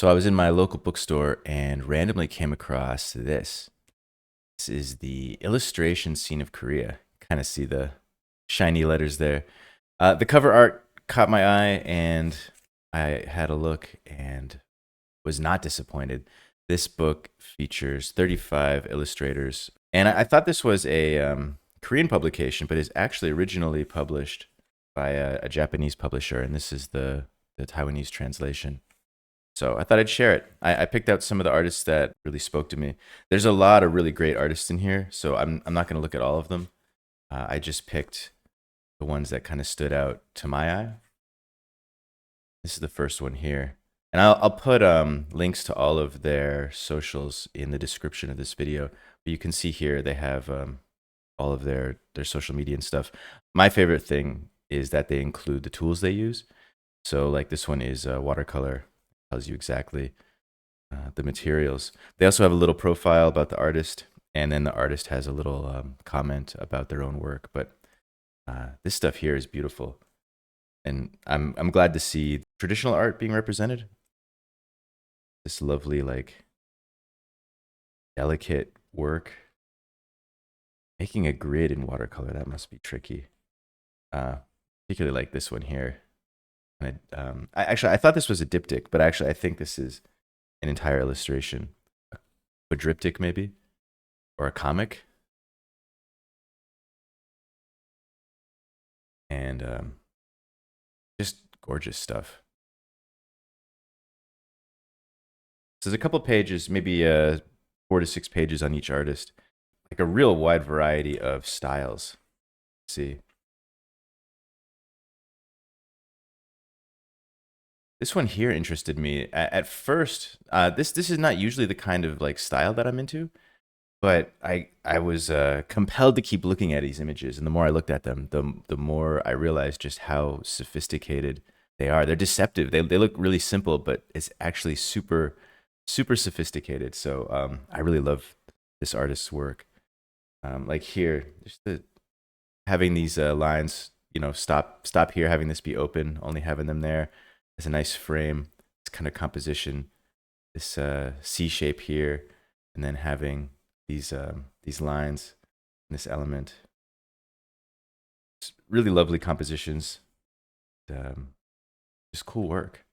So I was in my local bookstore and randomly came across this. This is the illustration scene of Korea. Kind of see the shiny letters there. The cover art caught my eye and I had a look and was not disappointed. This book features 35 illustrators. And I thought this was a Korean publication, but is actually originally published by a Japanese publisher. And this is the Taiwanese translation. So I thought I'd share it. I picked out some of the artists that really spoke to me. There's a lot of really great artists in here, so I'm not going to look at all of them. I just picked the ones that kind of stood out to my eye. This is the first one here. And I'll put links to all of their socials in the description of this video. But you can see here they have all of their social media and stuff. My favorite thing is that they include the tools they use. So like this one is watercolor. Tells you exactly the materials. They also have a little profile about the artist, and then the artist has a little comment about their own work. But this stuff here is beautiful, and I'm glad to see traditional art being represented. This lovely, like, delicate work. Making a grid in watercolor, that must be tricky. Particularly like this one here. I thought this was a diptych, but actually I think this is an entire illustration. A quadriptych maybe, or a comic. And just gorgeous stuff. So there's a couple pages, maybe 4 to 6 pages on each artist. Like a real wide variety of styles. Let's see. This one here interested me. At first, this is not usually the kind of like style that I'm into, but I was compelled to keep looking at these images, and the more I looked at them, the more I realized just how sophisticated they are. They're deceptive. They look really simple, but it's actually super sophisticated. So I really love this artist's work. Like here, just having these lines, stop here, having this be open, only having them there. It's a nice frame, this kind of composition, this C shape here, and then having these lines, and this element. It's really lovely compositions. Just cool work.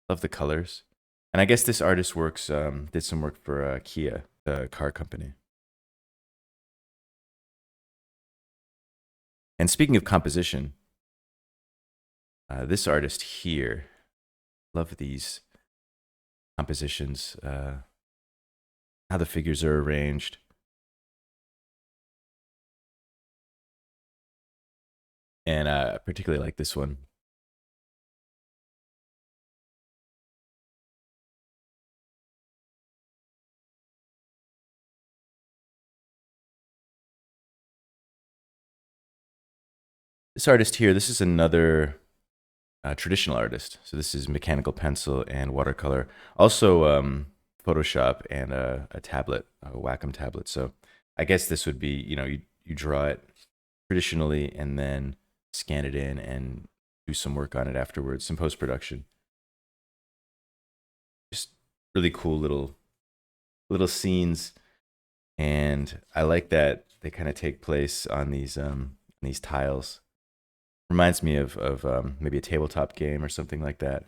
Love the colors. And I guess this artist did some work for Kia, the car company. And speaking of composition, this artist here, love these compositions, how the figures are arranged. And particularly like this one. This artist here, this is another traditional artist. So this is mechanical pencil and watercolor. Also Photoshop and a tablet, a Wacom tablet. So I guess this would be, you draw it traditionally and then scan it in and do some work on it afterwards, some post-production. Just really cool little scenes. And I like that they kind of take place on these tiles. Reminds me of maybe a tabletop game or something like that.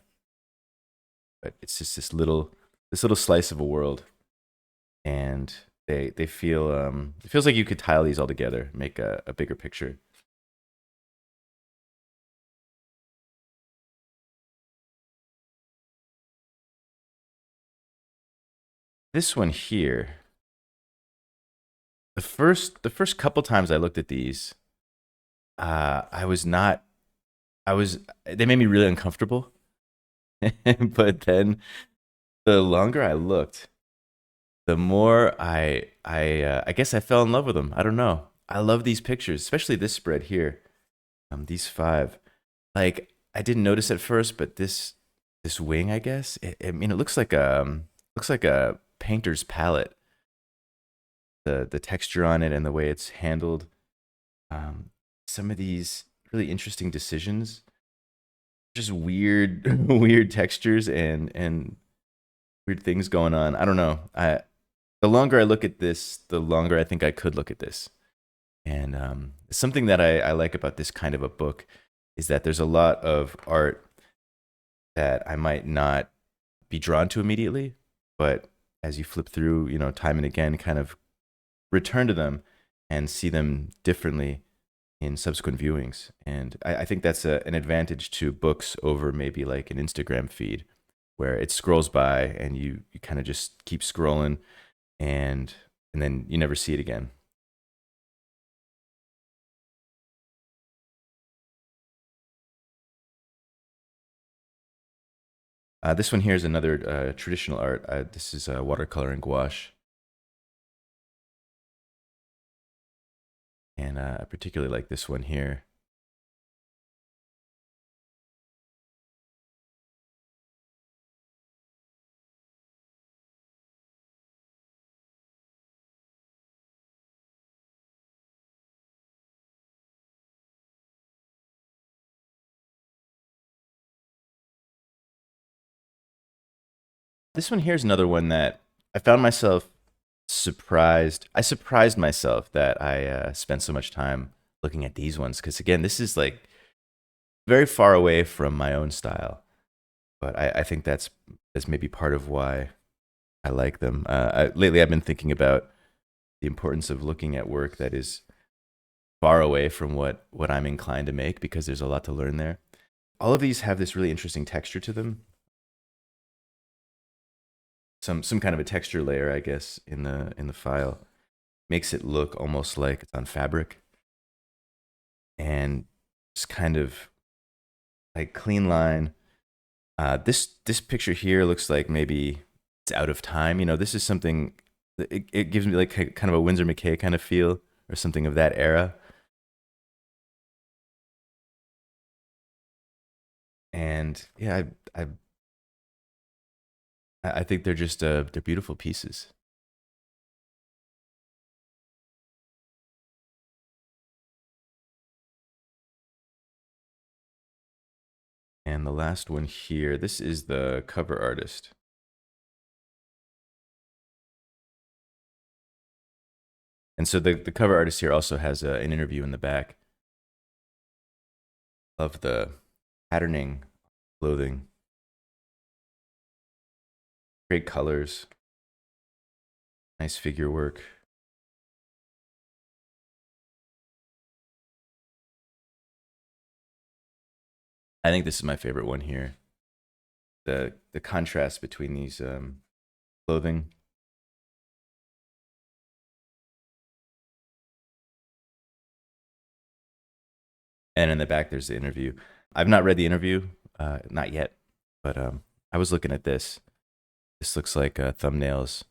But it's just this little slice of a world, and they feel it feels like you could tile these all together, make a bigger picture. This one here, the first couple times I looked at these, they made me really uncomfortable. But then the longer I looked, the more I guess I fell in love with them. I don't know. I love these pictures, especially this spread here. These 5. Like I didn't notice at first, but this wing, I guess. I mean, it looks like a painter's palette. The texture on it and the way it's handled. Some of these really interesting decisions, just weird textures and weird things going on. I don't know. The longer I look at this, the longer I think I could look at this. And something that I like about this kind of a book is that there's a lot of art that I might not be drawn to immediately, but as you flip through, time and again, kind of return to them and see them differently in subsequent viewings. And I think that's an advantage to books over maybe like an Instagram feed where it scrolls by and you kind of just keep scrolling and then you never see it again. This one here is another traditional art. This is watercolor and gouache. And I particularly like this one here. This one here is another one that I found myself surprised. I surprised myself that I spent so much time looking at these ones because again, this is like very far away from my own style. But I think that's maybe part of why I like them. Lately, I've been thinking about the importance of looking at work that is far away from what I'm inclined to make because there's a lot to learn there. All of these have this really interesting texture to them. Some kind of a texture layer, I guess, in the file makes it look almost like it's on fabric, and just kind of like clean line. This picture here looks like maybe it's out of time. This is something. It gives me like kind of a Winsor McCay kind of feel, or something of that era. And yeah, I think they're just they're beautiful pieces. And the last one here, this is the cover artist. And so the cover artist here also has an interview in the back of the patterning clothing. Great colors, nice figure work. I think this is my favorite one here. The contrast between these clothing. And in the back, there's the interview. I've not read the interview, not yet, but I was looking at this. This looks like thumbnails,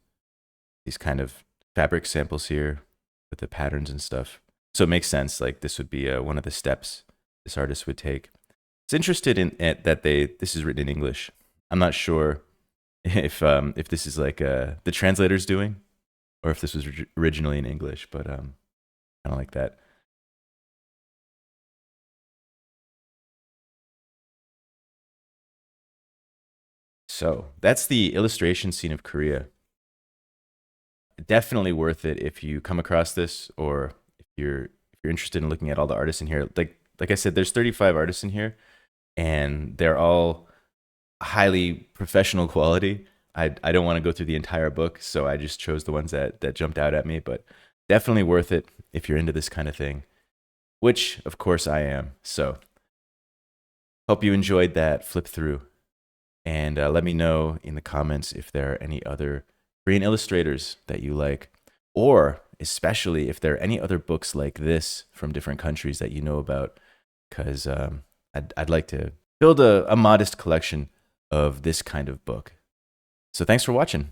these kind of fabric samples here with the patterns and stuff. So it makes sense. Like this would be one of the steps this artist would take. It's interested in it that this is written in English. I'm not sure if this is like the translator's doing, or if this was originally in English, but kind of like that. So that's the illustration scene of Korea. Definitely worth it if you come across this, or if you're interested in looking at all the artists in here. Like I said, there's 35 artists in here, and they're all highly professional quality. I don't want to go through the entire book, so I just chose the ones that jumped out at me. But definitely worth it if you're into this kind of thing, which of course I am. So hope you enjoyed that flip through. And let me know in the comments if there are any other Korean illustrators that you like, or especially if there are any other books like this from different countries that you know about, because I'd like to build a modest collection of this kind of book. So thanks for watching.